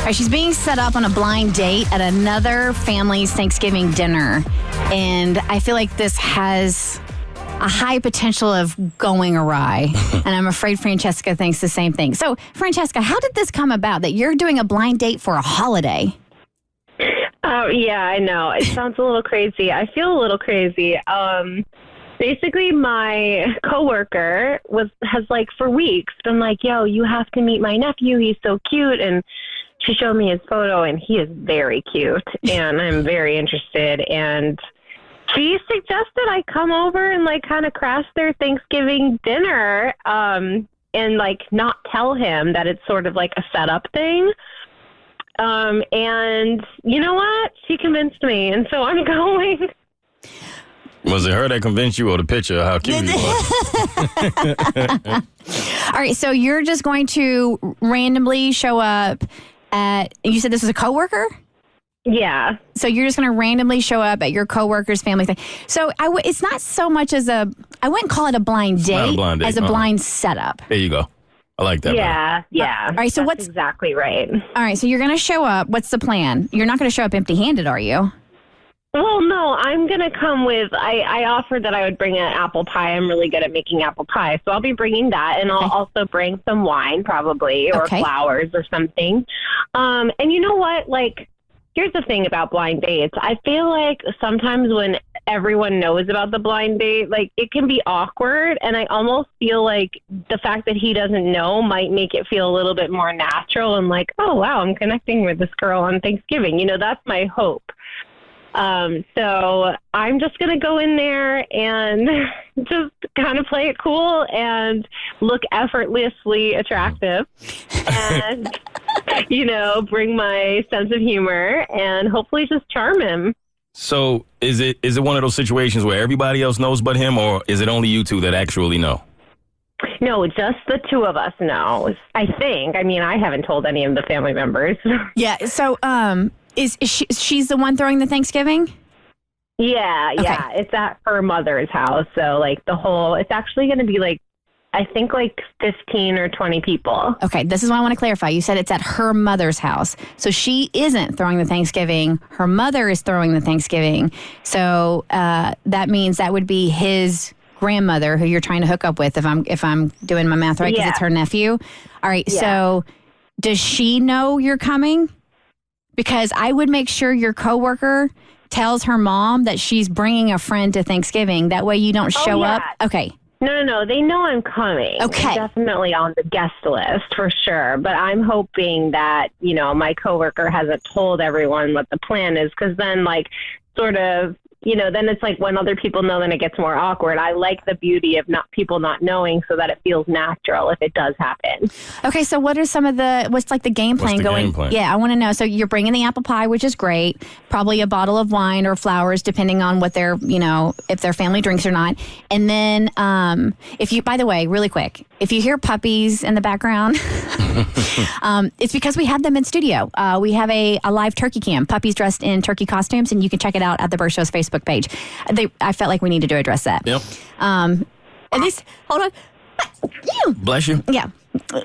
right, she's being set up on a blind date at another family's Thanksgiving dinner. And I feel like this has a high potential of going awry. And I'm afraid Francesca thinks the same thing. So, Francesca, how did this come about that you're doing a blind date for a holiday? Oh, yeah, I know. It sounds a little crazy. I feel a little crazy. Basically, my coworker has like for weeks been like, yo, you have to meet my nephew. He's so cute. And she showed me his photo, and he is very cute. And I'm very interested. And she suggested I come over and like kind of crash their Thanksgiving dinner and like not tell him that it's sort of like a setup thing. And you know what? She convinced me, and so I'm going. Was it her that convinced you, or the picture of how cute he was? All right, so you're just going to randomly show up at, you said this was a coworker? Yeah. So you're just going to randomly show up at your coworker's family thing. So it's not so much as I wouldn't call it a blind date, as a blind setup. There you go. I like that. Yeah, yeah. All right, so that's exactly right. All right, so you're going to show up. What's the plan? You're not going to show up empty-handed, are you? Well, no, I'm going to come with, I offered that I would bring an apple pie. I'm really good at making apple pie. So I'll be bringing that, and I'll also bring some wine probably, or flowers or something. And you know what? Like, here's the thing about blind dates. I feel like sometimes when everyone knows about the blind date, like it can be awkward. And I almost feel like the fact that he doesn't know might make it feel a little bit more natural and like, oh, wow, I'm connecting with this girl on Thanksgiving. You know, that's my hope. So I'm just going to go in there and just kind of play it cool and look effortlessly attractive and, you know, bring my sense of humor and hopefully just charm him. So is it one of those situations where everybody else knows but him, or is it only you two that actually know? No, just the two of us know, I think. I mean, I haven't told any of the family members. Yeah. So, she's the one throwing the Thanksgiving? Yeah, okay. Yeah. It's at her mother's house. So, like, it's actually going to be, like, I think, like, 15 or 20 people. Okay, this is what I want to clarify. You said it's at her mother's house. So she isn't throwing the Thanksgiving. Her mother is throwing the Thanksgiving. So that means that would be his grandmother who you're trying to hook up with, if I'm doing my math right, because it's her nephew. All right, so does she know you're coming? Because I would make sure your coworker tells her mom that she's bringing a friend to Thanksgiving. That way you don't show up. Okay. No. They know I'm coming. Okay. I'm definitely on the guest list for sure. But I'm hoping that, you know, my coworker hasn't told everyone what the plan is, because then, like, sort of, you know, then it's like when other people know, then it gets more awkward. I like the beauty of people not knowing so that it feels natural if it does happen. Okay, so what's like the game plan going? Game plan? Yeah, I want to know. So you're bringing the apple pie, which is great. Probably a bottle of wine or flowers, depending on what if their family drinks or not. And then by the way, really quick, if you hear puppies in the background, it's because we have them in studio. We have a live turkey cam, puppies dressed in turkey costumes, and you can check it out at the Bert Show's Facebook page. I felt like we needed to address that. Yep. At least, hold on. Bless you. Yeah,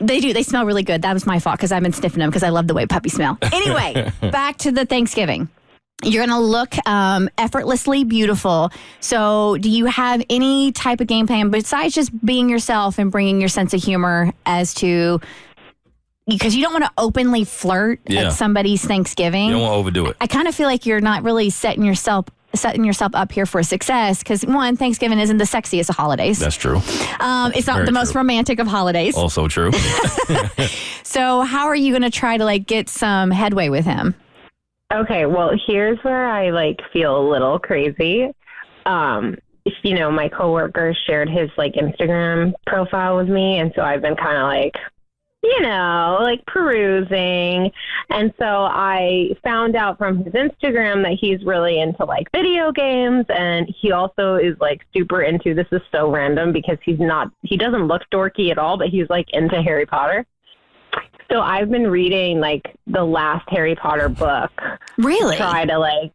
they do. They smell really good. That was my fault because I've been sniffing them because I love the way puppies smell. Anyway, back to the Thanksgiving. You're going to look effortlessly beautiful. So do you have any type of game plan besides just being yourself and bringing your sense of humor as to... Because you don't want to openly flirt at somebody's Thanksgiving. You don't want to overdo it. I kind of feel like you're not really setting yourself up here for success because, one, Thanksgiving isn't the sexiest of holidays. That's true. It's not the most romantic of holidays. Also true. So how are you going to try to, like, get some headway with him? Okay, well, here's where I, like, feel a little crazy. You know, my coworker shared his, like, Instagram profile with me, and so I've been kind of, like, you know, like perusing. And so I found out from his Instagram that he's really into like video games. And he also is like super into, this is so random because he doesn't look dorky at all, but he's like into Harry Potter. So I've been reading like the last Harry Potter book. Really? Try to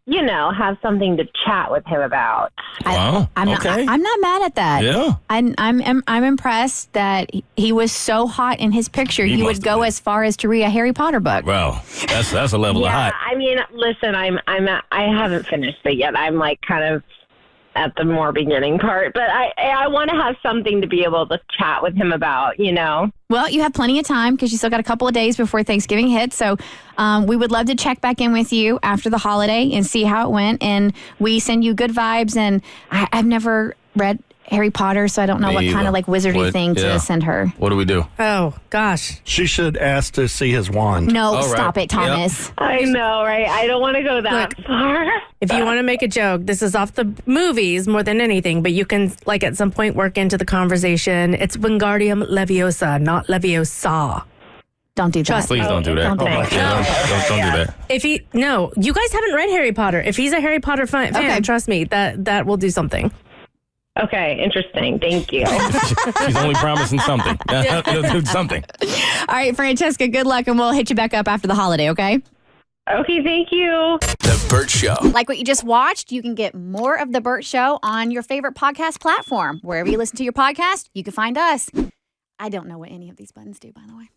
have something to chat with him about. Wow. I'm not mad at that. Yeah. I'm impressed that he was so hot in his picture. He would go as far as to read a Harry Potter book. Well, that's a level of hot. I mean, listen, I haven't finished it yet. I'm kind of at the more beginning part, but I want to have something to be able to chat with him about, Well, you have plenty of time because you still got a couple of days before Thanksgiving hits. So we would love to check back in with you after the holiday and see how it went. And we send you good vibes. And I've never read Harry Potter, so I don't know what kind of wizardy thing to send her. What do we do? Oh, gosh. She should ask to see his wand. No, stop it, Thomas. Yep. I know, right? I don't want to go that far. If you want to make a joke, this is off the movies more than anything, but you can, at some point, work into the conversation. It's Wingardium Leviosa, not Leviosa. Don't do that. Please don't do that. Don't do that. No, you guys haven't read Harry Potter. If he's a Harry Potter fan, trust me, that will do something. Okay, interesting. Thank you. She's only promising something. He'll do something. All right, Francesca, good luck, and we'll hit you back up after the holiday, okay? Okay, thank you. The Bert Show. Like what you just watched, you can get more of The Bert Show on your favorite podcast platform. Wherever you listen to your podcast, you can find us. I don't know what any of these buttons do, by the way.